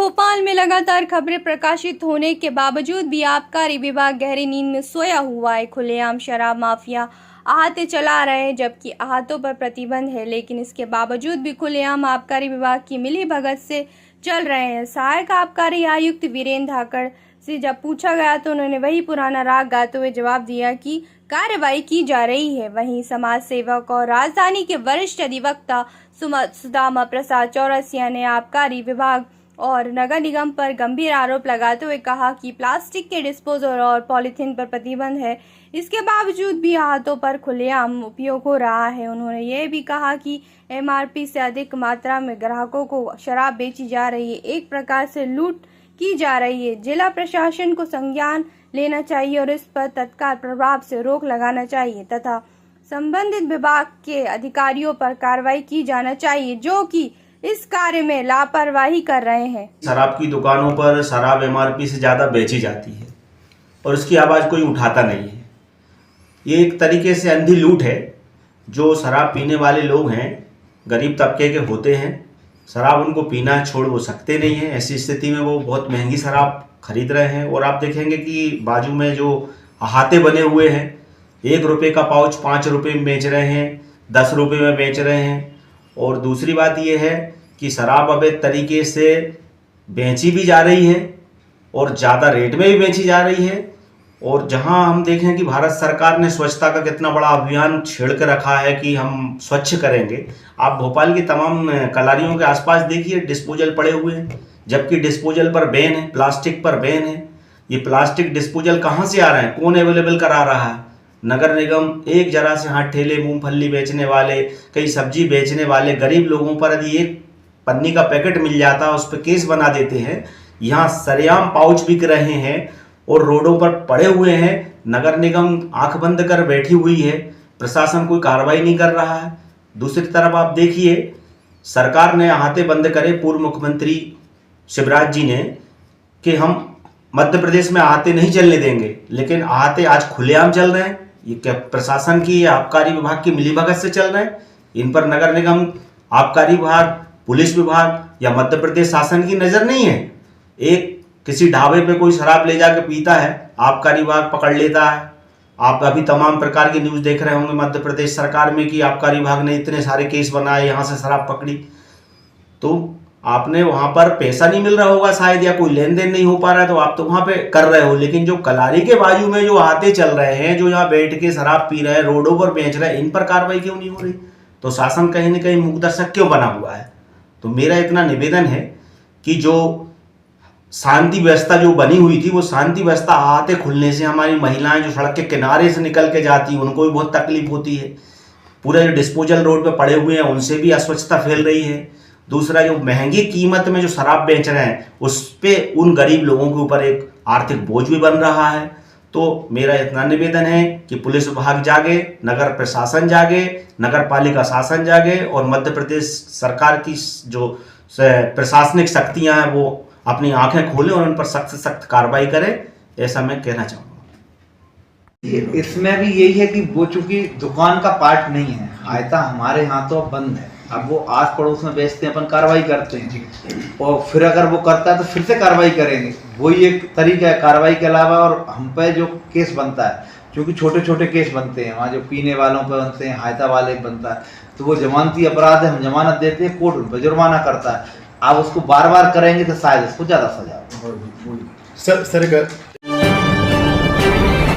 भोपाल में लगातार खबरें प्रकाशित होने के बावजूद भी आबकारी विभाग गहरी नींद में सोया हुआ है। खुलेआम शराब माफिया आहते चला रहे हैं, जबकि आहतों पर प्रतिबंध है, लेकिन इसके बावजूद भी खुलेआम आबकारी विभाग की मिलीभगत से चल रहे हैं। सहायक आबकारी आयुक्त वीरेंद्र धाकड़ से जब पूछा गया तो उन्होंने वही पुराना राग गाते हुए जवाब दिया कि कार्रवाई की जा रही है। वहीं समाज सेवक और राजधानी के वरिष्ठ अधिवक्ता सुदामा प्रसाद चौरसिया ने आबकारी विभाग और नगर निगम पर गंभीर आरोप लगाते हुए कहा कि प्लास्टिक के डिस्पोजल और पॉलीथीन पर प्रतिबंध है, इसके बावजूद भी आहतों पर खुलेआम उपयोग हो रहा है। उन्होंने यह भी कहा कि एमआरपी से अधिक मात्रा में ग्राहकों को शराब बेची जा रही है, एक प्रकार से लूट की जा रही है। जिला प्रशासन को संज्ञान लेना चाहिए और इस पर तत्काल प्रभाव से रोक लगाना चाहिए तथा संबंधित विभाग के अधिकारियों पर कार्रवाई की जाना चाहिए जो कि इस कार्य में लापरवाही कर रहे हैं। शराब की दुकानों पर शराब एमआरपी से ज़्यादा बेची जाती है और उसकी आवाज़ कोई उठाता नहीं है। ये एक तरीके से अंधी लूट है। जो शराब पीने वाले लोग हैं, गरीब तबके के होते हैं, शराब उनको पीना छोड़ वो सकते नहीं हैं। ऐसी स्थिति में वो बहुत महंगी शराब खरीद रहे हैं और आप देखेंगे कि बाजू में जो अहाते बने हुए हैं, 1 रुपये का पाउच 5 रुपये में बेच रहे हैं, 10 रुपये में बेच रहे हैं। और दूसरी बात यह है कि शराब अवैध तरीके से बेची भी जा रही है और ज़्यादा रेट में भी बेची जा रही है। और जहां हम देखें कि भारत सरकार ने स्वच्छता का कितना बड़ा अभियान छेड़ कर रखा है कि हम स्वच्छ करेंगे। आप भोपाल की तमाम कलारियों के आसपास देखिए, डिस्पोजल पड़े हुए हैं, जबकि डिस्पोजल पर बैन है, प्लास्टिक पर बैन है। ये प्लास्टिक डिस्पोजल कहाँ से आ रहे हैं, कौन अवेलेबल करा रहा है? नगर निगम एक जरा से हाथ ठेले, मूंगफली बेचने वाले, कई सब्जी बेचने वाले गरीब लोगों पर यदि एक पन्नी का पैकेट मिल जाता उस पर केस बना देते हैं। यहाँ सरेआम पाउच बिक रहे हैं और रोडों पर पड़े हुए हैं। नगर निगम आंख बंद कर बैठी हुई है, प्रशासन कोई कार्रवाई नहीं कर रहा है। दूसरी तरफ आप देखिए, सरकार ने आहते बंद करे, पूर्व मुख्यमंत्री शिवराज जी ने, कि हम मध्य प्रदेश में आहते नहीं चलने देंगे, लेकिन आहते आज खुलेआम चल रहे हैं। ये क्या प्रशासन की या आबकारी विभाग की मिलीभगत से चल रहे हैं? इन पर नगर निगम, आबकारी विभाग, पुलिस विभाग या मध्य प्रदेश शासन की नज़र नहीं है। एक किसी ढाबे पे कोई शराब ले जाके पीता है, आबकारी विभाग पकड़ लेता है। आप अभी तमाम प्रकार की न्यूज़ देख रहे होंगे मध्य प्रदेश सरकार में कि आबकारी विभाग ने इतने सारे केस बनाए, यहाँ से शराब पकड़ी। तो आपने वहाँ पर पैसा नहीं मिल रहा होगा शायद, या कोई लेन देन नहीं हो पा रहा है, तो आप तो वहाँ पे कर रहे हो। लेकिन जो कलारी के बाजू में जो आहते चल रहे हैं, जो यहाँ बैठ के शराब पी रहे हैं, रोडों पर बेच रहे हैं, इन पर कार्रवाई क्यों नहीं हो रही? तो शासन कहीं ना कहीं मूकदर्शक क्यों बना हुआ है? तो मेरा इतना निवेदन है कि जो शांति व्यवस्था जो बनी हुई थी, वो शांति व्यवस्था आहते खुलने से हमारी महिलाएं जो सड़क के किनारे से निकल के जाती हैं, उनको भी बहुत तकलीफ होती है। पूरे जो डिस्पोजल रोड पे पड़े हुए हैं, उनसे भी अस्वच्छता फैल रही है। दूसरा, जो महंगी कीमत में जो शराब बेच रहे हैं, उस पे उन गरीब लोगों के ऊपर एक आर्थिक बोझ भी बन रहा है। तो मेरा इतना निवेदन है कि पुलिस विभाग जागे, नगर प्रशासन जागे, नगर पालिका शासन जागे और मध्य प्रदेश सरकार की जो प्रशासनिक शक्तियां हैं वो अपनी आंखें खोलें और उन पर सख्त से सख्त कार्रवाई करें, ऐसा मैं कहना चाहूँगा। इसमें भी यही है कि वो चूंकि दुकान का पार्ट नहीं है, आयता हमारे यहाँ तो बंद है। अब वो आस पड़ोस में बेचते हैं, अपन कार्रवाई करते हैं और फिर अगर वो करता है तो फिर से कार्रवाई करेंगे। वही एक तरीका है कार्रवाई के अलावा। और हम पे जो केस बनता है, क्योंकि छोटे छोटे केस बनते हैं वहाँ, जो पीने वालों पे बनते हैं, हायता वाले बनता है, तो वो जमानती अपराध है, हम जमानत देते हैं, कोर्ट उन पर जुर्माना करता है। आप उसको बार बार करेंगे तो शायद उसको ज़्यादा सजा। सर